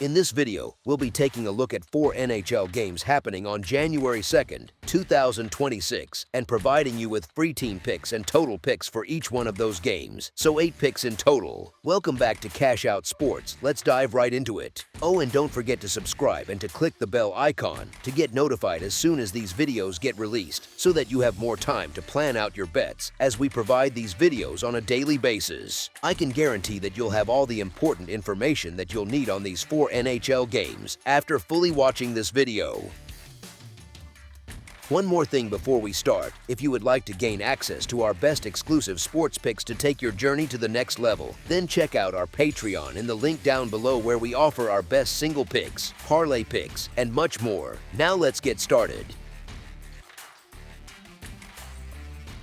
In this video, we'll be taking a look at 4 NHL games happening on January 2nd, 2026, and providing you with free team picks and total picks for each one of those games, so 8 picks in total. Welcome back to Cash Out Sports. Let's dive right into it. Oh, and don't forget to subscribe and to click the bell icon to get notified as soon as these videos get released, so that you have more time to plan out your bets as we provide these videos on a daily basis. I can guarantee that you'll have all the important information that you'll need on these 4 NHL games after fully watching this video. One more thing before we start, if you would like to gain access to our best exclusive sports picks to take your journey to the next level, then check out our Patreon in the link down below where we offer our best single picks, parlay picks, and much more. Now let's get started.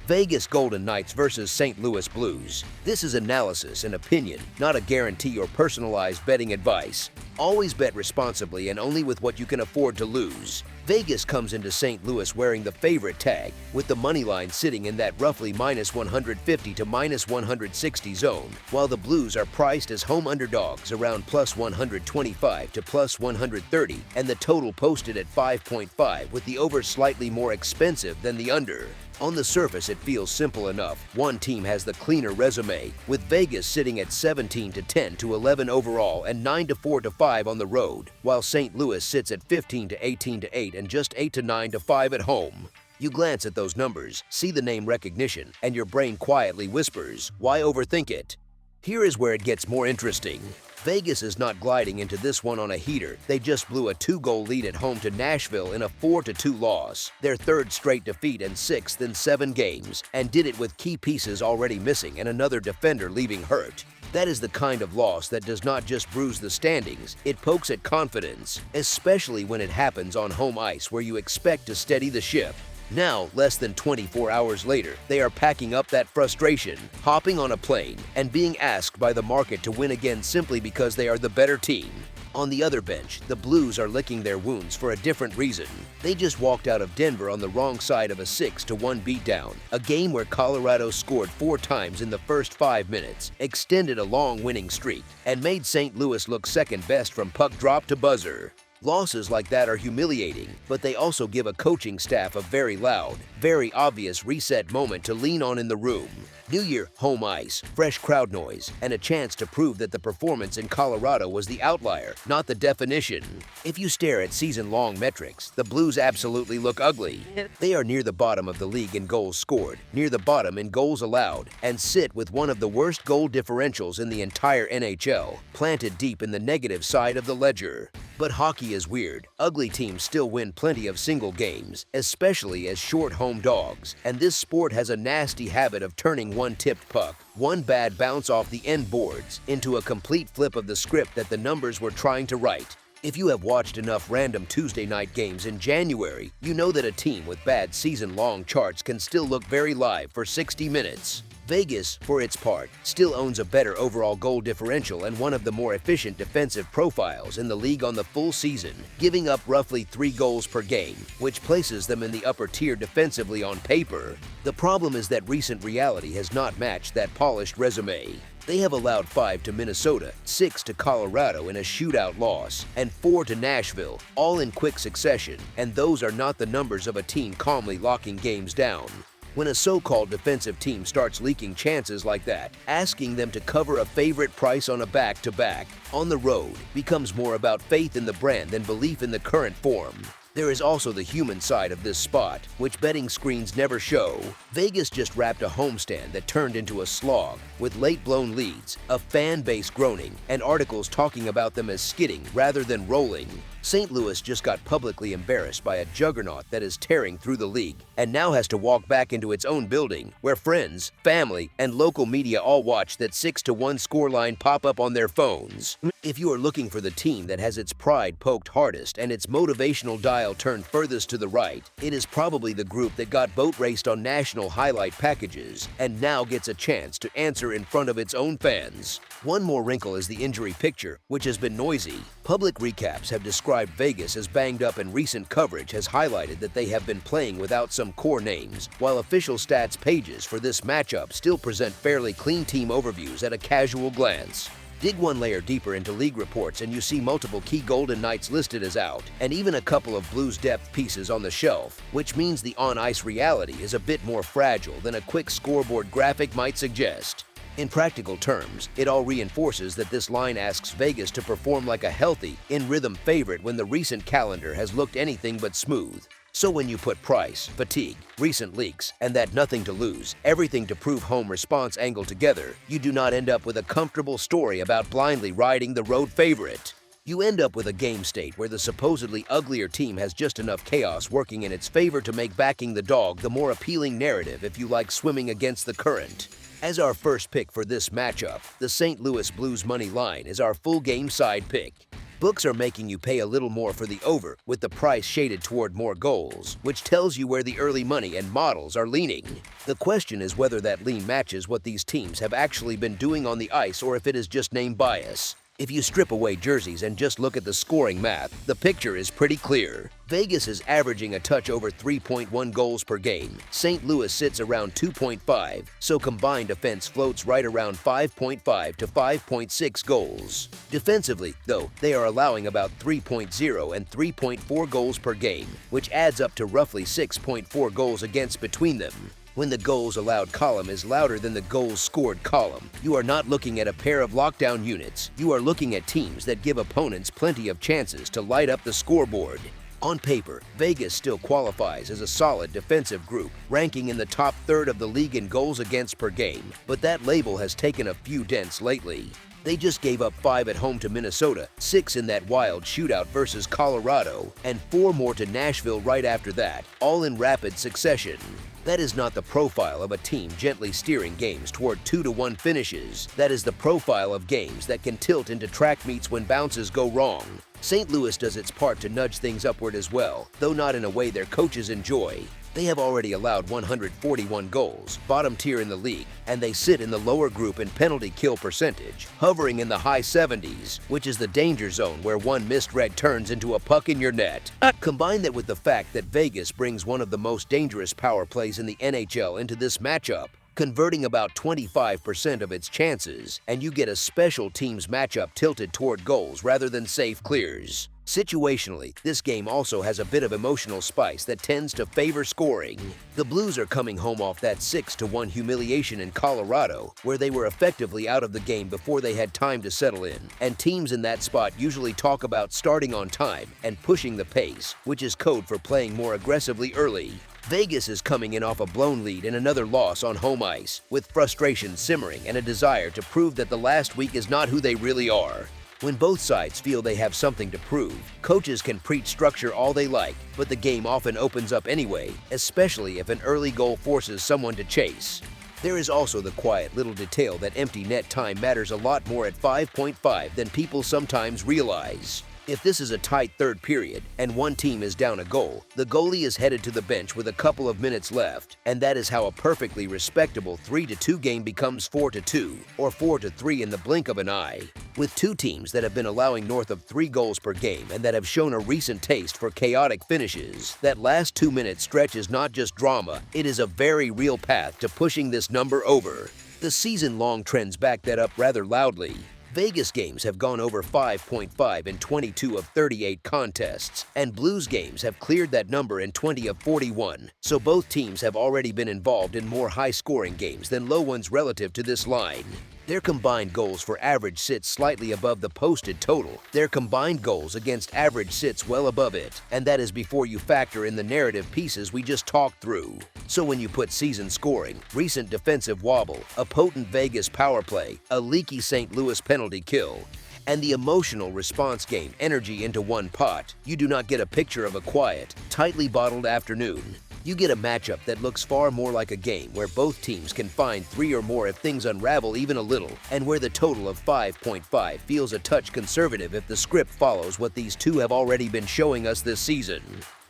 Vegas Golden Knights versus St. Louis Blues. This is analysis and opinion, not a guarantee or personalized betting advice. Always bet responsibly and only with what you can afford to lose. Vegas comes into St. Louis wearing the favorite tag, with the money line sitting in that roughly -150 to -160 zone, while the Blues are priced as home underdogs around +125 to +130, and the total posted at 5.5, with the over slightly more expensive than the under. On the surface, it feels simple enough. One team has the cleaner resume, with Vegas sitting at 17-10 to 11 overall and 9-4-5 on the road, while St. Louis sits at 15-18-8 and just 8-9-5 at home. You glance at those numbers, see the name recognition, and your brain quietly whispers, "Why overthink it?" Here is where it gets more interesting. Vegas is not gliding into this one on a heater. They just blew a 2-goal lead at home to Nashville in a 4-2 loss, their 3rd straight defeat and 6th in 7 games, and did it with key pieces already missing and another defender leaving hurt. That is the kind of loss that does not just bruise the standings, it pokes at confidence, especially when it happens on home ice where you expect to steady the ship. Now, less than 24 hours later, they are packing up that frustration, hopping on a plane, and being asked by the market to win again simply because they are the better team. On the other bench, the Blues are licking their wounds for a different reason. They just walked out of Denver on the wrong side of a 6-1 beatdown, a game where Colorado scored 4 times in the first 5 minutes, extended a long winning streak, and made St. Louis look second best from puck drop to buzzer. Losses like that are humiliating, but they also give a coaching staff a very loud, very obvious reset moment to lean on in the room. New year, home ice, fresh crowd noise, and a chance to prove that the performance in Colorado was the outlier, not the definition. If you stare at season-long metrics, the Blues absolutely look ugly. They are near the bottom of the league in goals scored, near the bottom in goals allowed, and sit with one of the worst goal differentials in the entire NHL, planted deep in the negative side of the ledger. But hockey is weird. Ugly teams still win plenty of single games, especially as short home dogs, and this sport has a nasty habit of turning one tipped puck, one bad bounce off the end boards, into a complete flip of the script that the numbers were trying to write. If you have watched enough random Tuesday night games in January, you know that a team with bad season-long charts can still look very live for 60 minutes. Vegas, for its part, still owns a better overall goal differential and one of the more efficient defensive profiles in the league on the full season, giving up roughly 3 goals per game, which places them in the upper tier defensively on paper. The problem is that recent reality has not matched that polished resume. They have allowed 5 to Minnesota, 6 to Colorado in a shootout loss, and 4 to Nashville, all in quick succession, and those are not the numbers of a team calmly locking games down. When a so-called defensive team starts leaking chances like that, asking them to cover a favorite price on a back-to-back on the road becomes more about faith in the brand than belief in the current form. There is also the human side of this spot, which betting screens never show. Vegas just wrapped a homestand that turned into a slog, with late-blown leads, a fan base groaning, and articles talking about them as skidding rather than rolling. St. Louis just got publicly embarrassed by a juggernaut that is tearing through the league and now has to walk back into its own building where friends, family, and local media all watch that 6-1 scoreline pop up on their phones. If you are looking for the team that has its pride poked hardest and its motivational dial turned furthest to the right, it is probably the group that got boat raced on national highlight packages and now gets a chance to answer in front of its own fans. One more wrinkle is the injury picture, which has been noisy. Public recaps have described Vegas as banged up, and recent coverage has highlighted that they have been playing without some core names, while official stats pages for this matchup still present fairly clean team overviews at a casual glance. Dig one layer deeper into league reports and you see multiple key Golden Knights listed as out, and even a couple of Blues depth pieces on the shelf, which means the on-ice reality is a bit more fragile than a quick scoreboard graphic might suggest. In practical terms, it all reinforces that this line asks Vegas to perform like a healthy, in-rhythm favorite when the recent calendar has looked anything but smooth. So when you put price, fatigue, recent leaks, and that nothing to lose, everything to prove home response angle together, you do not end up with a comfortable story about blindly riding the road favorite. You end up with a game state where the supposedly uglier team has just enough chaos working in its favor to make backing the dog the more appealing narrative if you like swimming against the current. As our first pick for this matchup, the St. Louis Blues money line is our full game side pick. Books are making you pay a little more for the over, with the price shaded toward more goals, which tells you where the early money and models are leaning. The question is whether that lean matches what these teams have actually been doing on the ice or if it is just name bias. If you strip away jerseys and just look at the scoring math, the picture is pretty clear. Vegas is averaging a touch over 3.1 goals per game. St. Louis sits around 2.5, so combined offense floats right around 5.5 to 5.6 goals. Defensively, though, they are allowing about 3.0 and 3.4 goals per game, which adds up to roughly 6.4 goals against between them. When the goals allowed column is louder than the goals scored column, you are not looking at a pair of lockdown units. You are looking at teams that give opponents plenty of chances to light up the scoreboard. On paper, Vegas still qualifies as a solid defensive group, ranking in the top third of the league in goals against per game, but that label has taken a few dents lately. They just gave up 5 at home to Minnesota, 6 in that wild shootout versus Colorado, and 4 more to Nashville right after that, all in rapid succession. That is not the profile of a team gently steering games toward 2-1 finishes. That is the profile of games that can tilt into track meets when bounces go wrong. St. Louis does its part to nudge things upward as well, though not in a way their coaches enjoy. They have already allowed 141 goals, bottom tier in the league, and they sit in the lower group in penalty kill percentage, hovering in the high 70s, which is the danger zone where one missed red turns into a puck in your net. Combine that with the fact that Vegas brings one of the most dangerous power plays in the NHL into this matchup, converting about 25% of its chances, and you get a special teams matchup tilted toward goals rather than safe clears. Situationally, this game also has a bit of emotional spice that tends to favor scoring. The Blues are coming home off that 6-1 humiliation in Colorado, where they were effectively out of the game before they had time to settle in, and teams in that spot usually talk about starting on time and pushing the pace, which is code for playing more aggressively early. Vegas is coming in off a blown lead and another loss on home ice, with frustration simmering and a desire to prove that the last week is not who they really are. When both sides feel they have something to prove, coaches can preach structure all they like, but the game often opens up anyway, especially if an early goal forces someone to chase. There is also the quiet little detail that empty net time matters a lot more at 5.5 than people sometimes realize. If this is a tight third period and one team is down a goal, the goalie is headed to the bench with a couple of minutes left, and that is how a perfectly respectable 3-2 game becomes 4-2 or 4-3 in the blink of an eye. With two teams that have been allowing north of 3 goals per game and that have shown a recent taste for chaotic finishes, that last 2-minute stretch is not just drama, it is a very real path to pushing this number over. The season-long trends back that up rather loudly. Vegas games have gone over 5.5 in 22 of 38 contests, and Blues games have cleared that number in 20 of 41, so both teams have already been involved in more high-scoring games than low ones relative to this line. Their combined goals for average sits slightly above the posted total. Their combined goals against average sits well above it, and that is before you factor in the narrative pieces we just talked through. So when you put season scoring, recent defensive wobble, a potent Vegas power play, a leaky St. Louis penalty kill, and the emotional response game energy into one pot, you do not get a picture of a quiet, tightly bottled afternoon. You get a matchup that looks far more like a game where both teams can find 3 or more if things unravel even a little, and where the total of 5.5 feels a touch conservative if the script follows what these two have already been showing us this season.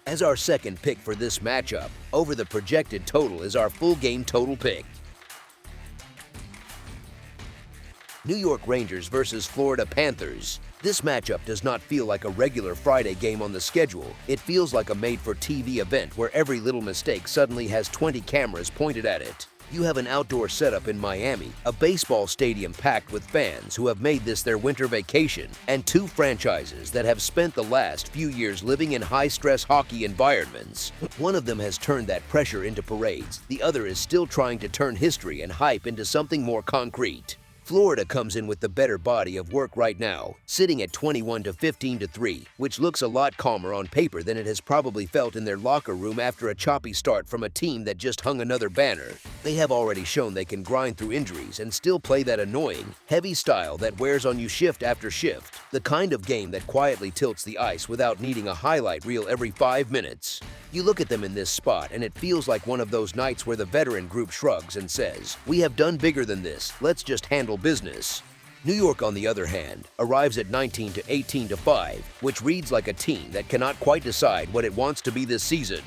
As our second pick for this matchup, over the projected total is our full game total pick. New York Rangers versus Florida Panthers. This matchup does not feel like a regular Friday game on the schedule. It feels like a made-for-TV event where every little mistake suddenly has 20 cameras pointed at it. You have an outdoor setup in Miami, a baseball stadium packed with fans who have made this their winter vacation, and two franchises that have spent the last few years living in high-stress hockey environments. One of them has turned that pressure into parades. The other is still trying to turn history and hype into something more concrete. Florida comes in with the better body of work right now, sitting at 21 to 15 to 3, which looks a lot calmer on paper than it has probably felt in their locker room after a choppy start from a team that just hung another banner. They have already shown they can grind through injuries and still play that annoying, heavy style that wears on you shift after shift, the kind of game that quietly tilts the ice without needing a highlight reel every 5 minutes. You look at them in this spot and it feels like one of those nights where the veteran group shrugs and says, "We have done bigger than this, let's just handle business." New York, on the other hand, arrives at 19 to 18 to 5, which reads like a team that cannot quite decide what it wants to be this season.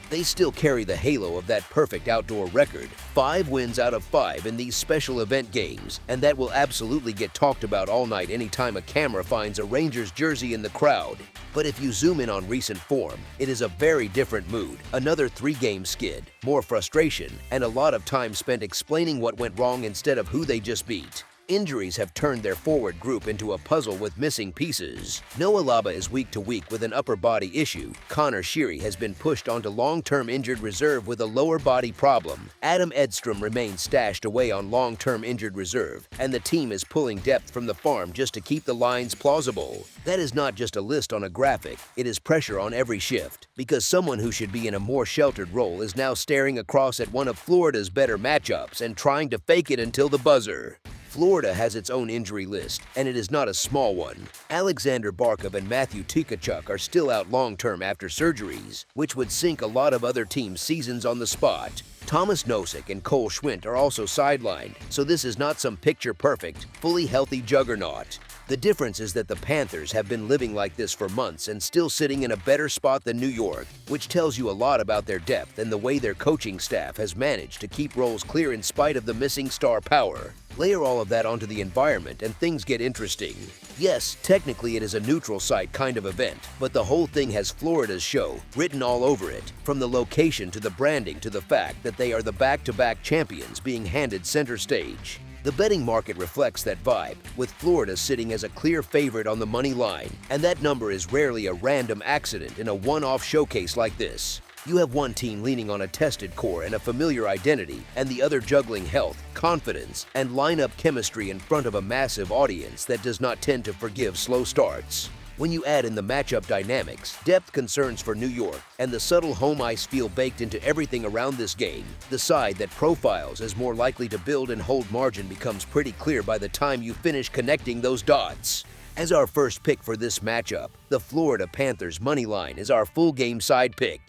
They still carry the halo of that perfect outdoor record, 5 wins out of 5 in these special event games, and that will absolutely get talked about all night anytime a camera finds a Rangers jersey in the crowd. But if you zoom in on recent form, it is a very different mood, another 3-game skid, more frustration, and a lot of time spent explaining what went wrong instead of who they just beat. Injuries have turned their forward group into a puzzle with missing pieces. Noah Laba is week to week with an upper body issue. Connor Sheary has been pushed onto long-term injured reserve with a lower body problem. Adam Edstrom remains stashed away on long-term injured reserve, and the team is pulling depth from the farm just to keep the lines plausible. That is not just a list on a graphic, it is pressure on every shift, because someone who should be in a more sheltered role is now staring across at one of Florida's better matchups and trying to fake it until the buzzer. Florida has its own injury list, and it is not a small one. Alexander Barkov and Matthew Tkachuk are still out long-term after surgeries, which would sink a lot of other teams' seasons on the spot. Thomas Nosek and Cole Schwindt are also sidelined, so this is not some picture-perfect, fully healthy juggernaut. The difference is that the Panthers have been living like this for months and still sitting in a better spot than New York, which tells you a lot about their depth and the way their coaching staff has managed to keep roles clear in spite of the missing star power. Layer all of that onto the environment and things get interesting. Yes, technically it is a neutral site kind of event, but the whole thing has Florida's show written all over it, from the location to the branding to the fact that they are the back-to-back champions being handed center stage. The betting market reflects that vibe, with Florida sitting as a clear favorite on the money line, and that number is rarely a random accident in a one-off showcase like this. You have one team leaning on a tested core and a familiar identity, and the other juggling health, confidence, and lineup chemistry in front of a massive audience that does not tend to forgive slow starts. When you add in the matchup dynamics, depth concerns for New York, and the subtle home ice feel baked into everything around this game, the side that profiles as more likely to build and hold margin becomes pretty clear by the time you finish connecting those dots. As our first pick for this matchup, the Florida Panthers money line is our full game side pick.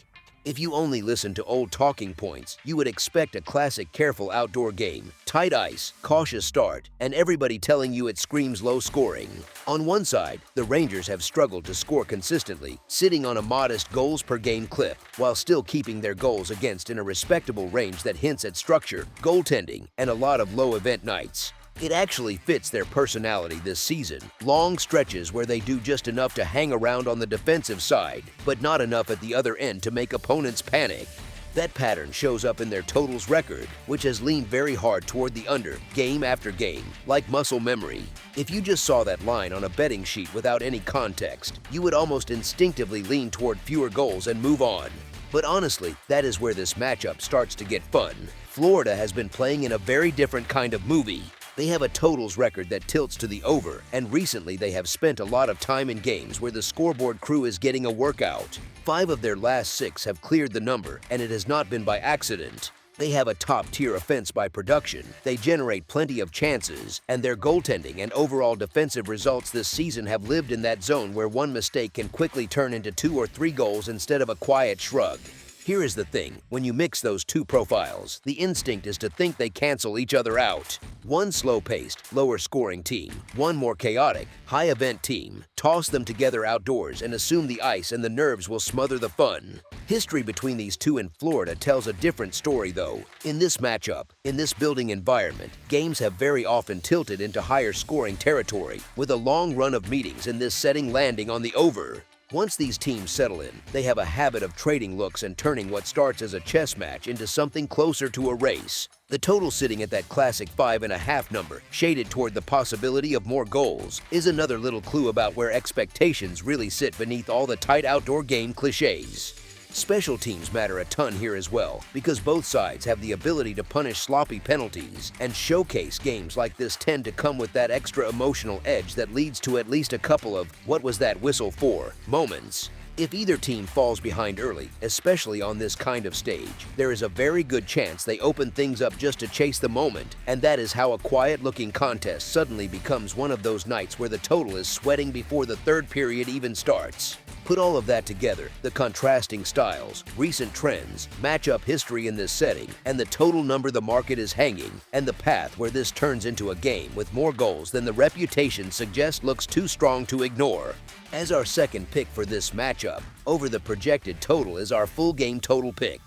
If you only listen to old talking points, you would expect a classic careful outdoor game, tight ice, cautious start, and everybody telling you it screams low scoring. On one side, the Rangers have struggled to score consistently, sitting on a modest goals per game clip, while still keeping their goals against in a respectable range that hints at structure, goaltending, and a lot of low event nights. It actually fits their personality this season. Long stretches where they do just enough to hang around on the defensive side, but not enough at the other end to make opponents panic. That pattern shows up in their totals record, which has leaned very hard toward the under, game after game, like muscle memory. If you just saw that line on a betting sheet without any context, you would almost instinctively lean toward fewer goals and move on. But honestly, that is where this matchup starts to get fun. Florida has been playing in a very different kind of movie. They have a totals record that tilts to the over, and recently they have spent a lot of time in games where the scoreboard crew is getting a workout. 5 of their last 6 have cleared the number, and it has not been by accident. They have a top-tier offense by production, they generate plenty of chances, and their goaltending and overall defensive results this season have lived in that zone where one mistake can quickly turn into 2 or 3 goals instead of a quiet shrug. Here is the thing, when you mix those two profiles, the instinct is to think they cancel each other out. One slow-paced, lower-scoring team, one more chaotic, high-event team. Toss them together outdoors and assume the ice and the nerves will smother the fun. History between these two in Florida tells a different story though. In this matchup, in this building environment, games have very often tilted into higher-scoring territory, with a long run of meetings in this setting landing on the over. Once these teams settle in, they have a habit of trading looks and turning what starts as a chess match into something closer to a race. The total sitting at that classic 5.5 number, shaded toward the possibility of more goals, is another little clue about where expectations really sit beneath all the tight outdoor game cliches. Special teams matter a ton here as well, because both sides have the ability to punish sloppy penalties, and showcase games like this tend to come with that extra emotional edge that leads to at least a couple of "what was that whistle for" moments. If either team falls behind early, especially on this kind of stage, there is a very good chance they open things up just to chase the moment, and that is how a quiet-looking contest suddenly becomes one of those nights where the total is sweating before the third period even starts. Put all of that together, the contrasting styles, recent trends, matchup history in this setting, and the total number the market is hanging, and the path where this turns into a game with more goals than the reputation suggests looks too strong to ignore. As our second pick for this matchup, over the projected total is our full game total pick.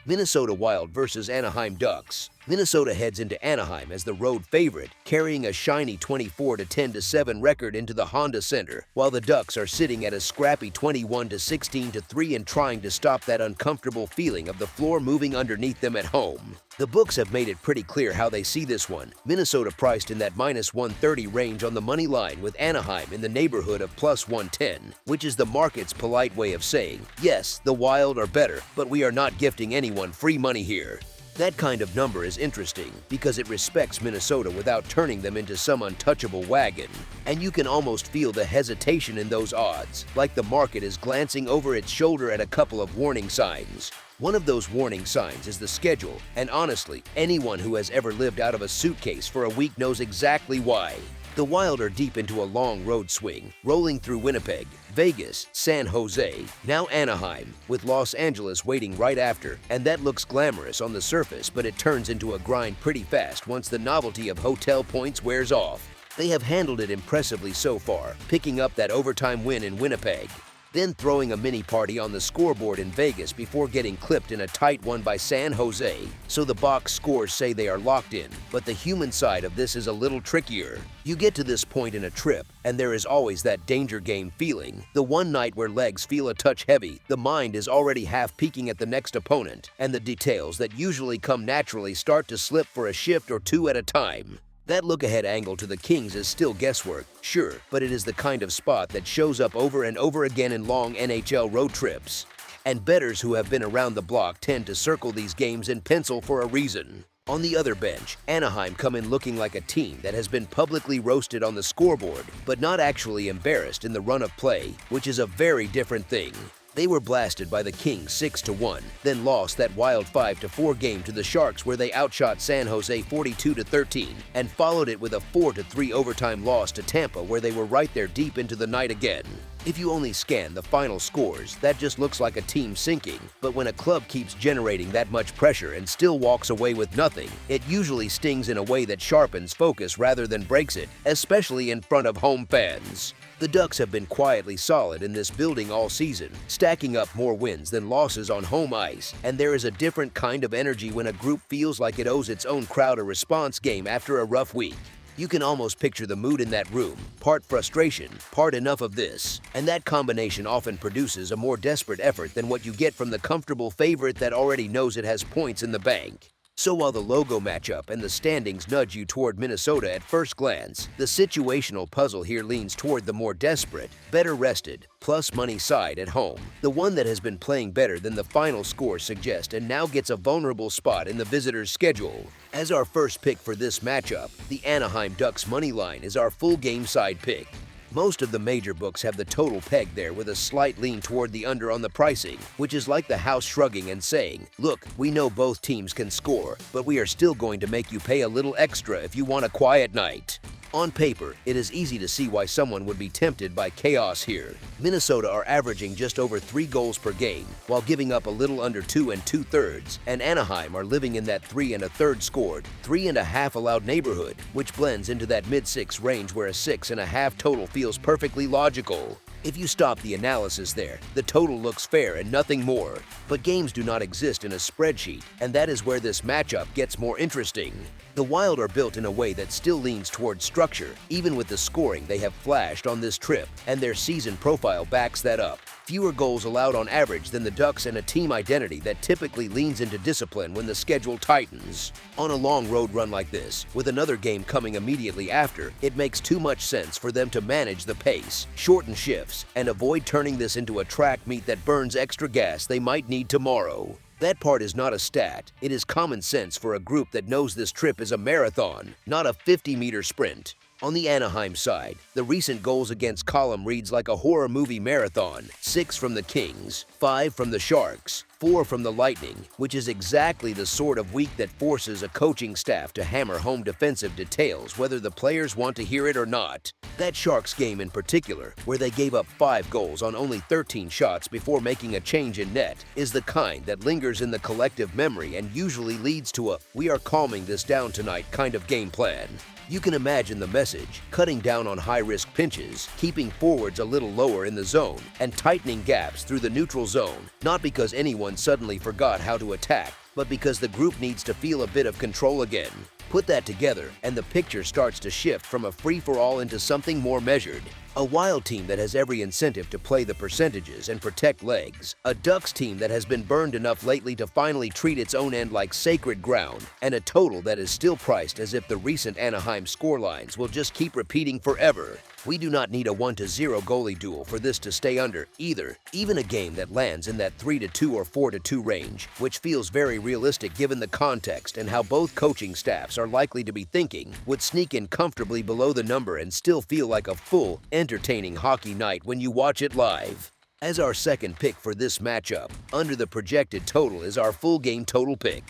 Minnesota Wild versus Anaheim Ducks. Minnesota heads into Anaheim as the road favorite, carrying a shiny 24-10-7 record into the Honda Center, while the Ducks are sitting at a scrappy 21-16-3 and trying to stop that uncomfortable feeling of the floor moving underneath them at home. The books have made it pretty clear how they see this one. Minnesota priced in that -130 range on the money line, with Anaheim in the neighborhood of +110, which is the market's polite way of saying, yes, the Wild are better, but we are not gifting anyone free money here. That kind of number is interesting because it respects Minnesota without turning them into some untouchable wagon. And you can almost feel the hesitation in those odds, like the market is glancing over its shoulder at a couple of warning signs. One of those warning signs is the schedule, and honestly, anyone who has ever lived out of a suitcase for a week knows exactly why. The Wild are deep into a long road swing, rolling through Winnipeg, Vegas, San Jose, now Anaheim, with Los Angeles waiting right after, and that looks glamorous on the surface, but it turns into a grind pretty fast once the novelty of hotel points wears off. They have handled it impressively so far, picking up that overtime win in Winnipeg, then throwing a mini party on the scoreboard in Vegas before getting clipped in a tight one by San Jose. So the box scores say they are locked in, but the human side of this is a little trickier. You get to this point in a trip, and there is always that danger game feeling. The one night where legs feel a touch heavy, the mind is already half peeking at the next opponent, and the details that usually come naturally start to slip for a shift or two at a time. That look-ahead angle to the Kings is still guesswork, sure, but it is the kind of spot that shows up over and over again in long NHL road trips. And bettors who have been around the block tend to circle these games in pencil for a reason. On the other bench, Anaheim come in looking like a team that has been publicly roasted on the scoreboard, but not actually embarrassed in the run of play, which is a very different thing. They were blasted by the Kings 6-1, then lost that wild 5-4 game to the Sharks where they outshot San Jose 42-13, and followed it with a 4-3 overtime loss to Tampa where they were right there deep into the night again. If you only scan the final scores, that just looks like a team sinking, but when a club keeps generating that much pressure and still walks away with nothing, it usually stings in a way that sharpens focus rather than breaks it, especially in front of home fans. The Ducks have been quietly solid in this building all season, stacking up more wins than losses on home ice, and there is a different kind of energy when a group feels like it owes its own crowd a response game after a rough week. You can almost picture the mood in that room, part frustration, part enough of this, and that combination often produces a more desperate effort than what you get from the comfortable favorite that already knows it has points in the bank. So while the logo matchup and the standings nudge you toward Minnesota at first glance, the situational puzzle here leans toward the more desperate, better rested, plus money side at home, the one that has been playing better than the final score suggests and now gets a vulnerable spot in the visitors' schedule. As our first pick for this matchup, the Anaheim Ducks money line is our full game side pick. Most of the major books have the total pegged there with a slight lean toward the under on the pricing, which is like the house shrugging and saying, look, we know both teams can score, but we are still going to make you pay a little extra if you want a quiet night. On paper, it is easy to see why someone would be tempted by chaos here. Minnesota are averaging just over 3 goals per game, while giving up a little under 2 2/3, and Anaheim are living in that 3 1/3 scored, 3 1/2 allowed neighborhood, which blends into that mid-6 range where a 6 1/2 total feels perfectly logical. If you stop the analysis there, the total looks fair and nothing more. But games do not exist in a spreadsheet, and that is where this matchup gets more interesting. The Wild are built in a way that still leans towards structure, even with the scoring they have flashed on this trip, and their season profile backs that up. Fewer goals allowed on average than the Ducks, and a team identity that typically leans into discipline when the schedule tightens. On a long road run like this, with another game coming immediately after, it makes too much sense for them to manage the pace, shorten shifts, and avoid turning this into a track meet that burns extra gas they might need tomorrow. That part is not a stat. It is common sense for a group that knows this trip is a marathon, not a 50-meter sprint. On the Anaheim side, the recent goals against column reads like a horror movie marathon: 6 from the Kings, 5 from the Sharks, 4 from the Lightning, which is exactly the sort of week that forces a coaching staff to hammer home defensive details whether the players want to hear it or not. That Sharks game in particular, where they gave up 5 goals on only 13 shots before making a change in net, is the kind that lingers in the collective memory and usually leads to a "we are calming this down tonight" kind of game plan. You can imagine the message: cutting down on high-risk pinches, keeping forwards a little lower in the zone, and tightening gaps through the neutral zone, not because anyone suddenly forgot how to attack, but because the group needs to feel a bit of control again. Put that together, and the picture starts to shift from a free-for-all into something more measured. A Wild team that has every incentive to play the percentages and protect legs. A Ducks team that has been burned enough lately to finally treat its own end like sacred ground. And a total that is still priced as if the recent Anaheim scorelines will just keep repeating forever. We do not need a 1-0 goalie duel for this to stay under either. Even a game that lands in that 3-2 or 4-2 range, which feels very realistic given the context and how both coaching staffs are likely to be thinking, would sneak in comfortably below the number and still feel like a full, entertaining hockey night when you watch it live. As our second pick for this matchup, under the projected total is our full game total pick.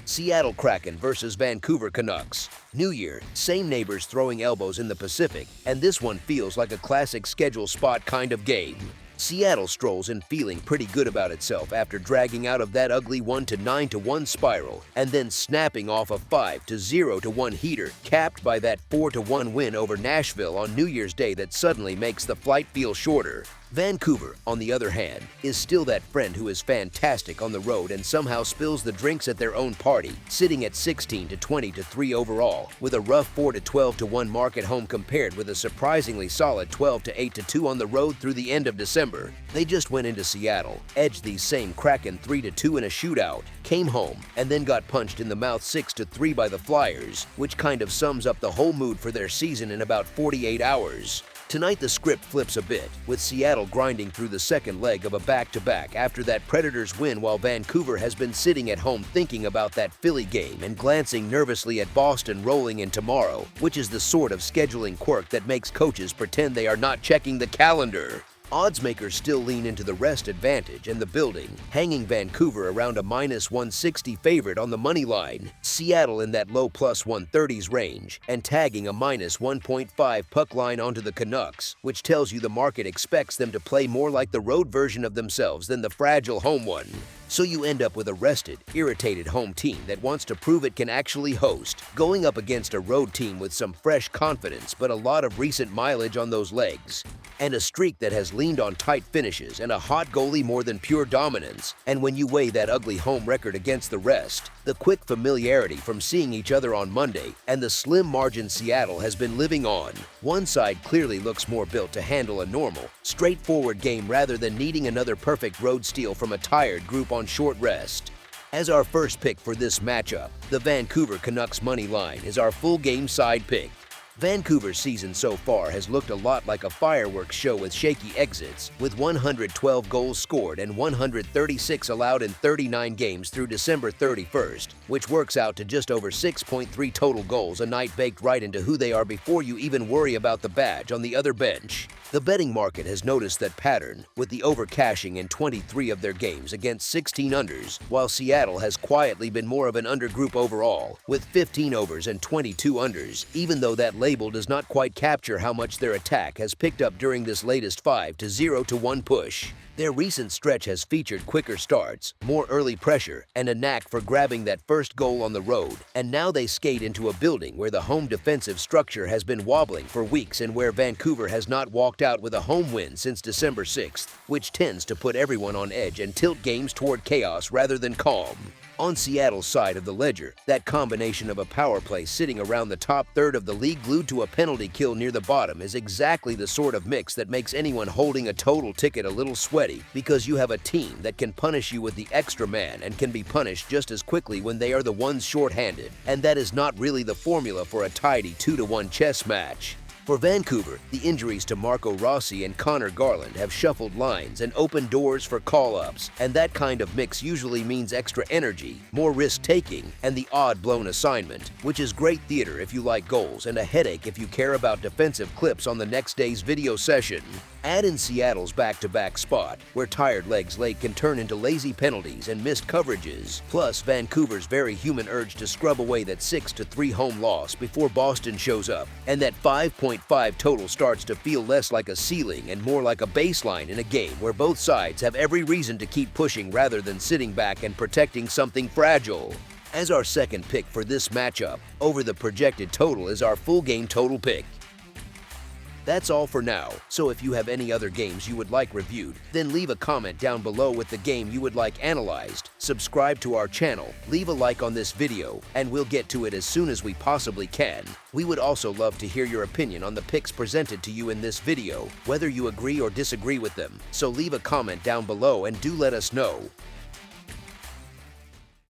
Seattle Kraken versus Vancouver Canucks. New Year, same neighbors throwing elbows in the Pacific, and this one feels like a classic schedule spot kind of game. Seattle strolls in feeling pretty good about itself after dragging out of that ugly 1-9-1 spiral and then snapping off a 5-0-1 heater, capped by that 4-1 win over Nashville on New Year's Day that suddenly makes the flight feel shorter. Vancouver, on the other hand, is still that friend who is fantastic on the road and somehow spills the drinks at their own party, sitting at 16-20-3 overall, with a rough 4-12-1 mark at home compared with a surprisingly solid 12-8-2 on the road through the end of December. They just went into Seattle, edged these same Kraken 3-2 in a shootout, came home, and then got punched in the mouth 6-3 by the Flyers, which kind of sums up the whole mood for their season in about 48 hours. Tonight the script flips a bit, with Seattle grinding through the second leg of a back-to-back after that Predators win, while Vancouver has been sitting at home thinking about that Philly game and glancing nervously at Boston rolling in tomorrow, which is the sort of scheduling quirk that makes coaches pretend they are not checking the calendar. Odds makers still lean into the rest advantage and the building, hanging Vancouver around a -160 favorite on the money line, Seattle in that low +130s range, and tagging a -1.5 puck line onto the Canucks, which tells you the market expects them to play more like the road version of themselves than the fragile home one. So you end up with a rested, irritated home team that wants to prove it can actually host, going up against a road team with some fresh confidence but a lot of recent mileage on those legs, and a streak that has leaned on tight finishes and a hot goalie more than pure dominance. And when you weigh that ugly home record against the rest, the quick familiarity from seeing each other on Monday, and the slim margin Seattle has been living on, one side clearly looks more built to handle a normal, straightforward game rather than needing another perfect road steal from a tired group on short rest. As our first pick for this matchup, the Vancouver Canucks money line is our full game side pick. Vancouver's season so far has looked a lot like a fireworks show with shaky exits, with 112 goals scored and 136 allowed in 39 games through December 31st, which works out to just over 6.3 total goals a night baked right into who they are before you even worry about the badge on the other bench. The betting market has noticed that pattern, with the overcashing in 23 of their games against 16 unders, while Seattle has quietly been more of an undergroup overall, with 15 overs and 22 unders, even though that label does not quite capture how much their attack has picked up during this latest 5-0-1 push. Their recent stretch has featured quicker starts, more early pressure, and a knack for grabbing that first goal on the road, and now they skate into a building where the home defensive structure has been wobbling for weeks and where Vancouver has not walked out with a home win since December 6th, which tends to put everyone on edge and tilt games toward chaos rather than calm. On Seattle's side of the ledger, that combination of a power play sitting around the top third of the league glued to a penalty kill near the bottom is exactly the sort of mix that makes anyone holding a total ticket a little sweaty, because you have a team that can punish you with the extra man and can be punished just as quickly when they are the ones short-handed, and that is not really the formula for a tidy 2-1 chess match. For Vancouver, the injuries to Marco Rossi and Connor Garland have shuffled lines and opened doors for call-ups, and that kind of mix usually means extra energy, more risk-taking, and the odd-blown assignment, which is great theater if you like goals and a headache if you care about defensive clips on the next day's video session. Add in Seattle's back-to-back spot, where tired legs late can turn into lazy penalties and missed coverages, plus Vancouver's very human urge to scrub away that 6-3 home loss before Boston shows up, and that 5.5 total starts to feel less like a ceiling and more like a baseline in a game where both sides have every reason to keep pushing rather than sitting back and protecting something fragile. As our second pick for this matchup, over the projected total is our full game total pick. That's all for now, so if you have any other games you would like reviewed, then leave a comment down below with the game you would like analyzed, subscribe to our channel, leave a like on this video, and we'll get to it as soon as we possibly can. We would also love to hear your opinion on the picks presented to you in this video, whether you agree or disagree with them, so leave a comment down below and do let us know.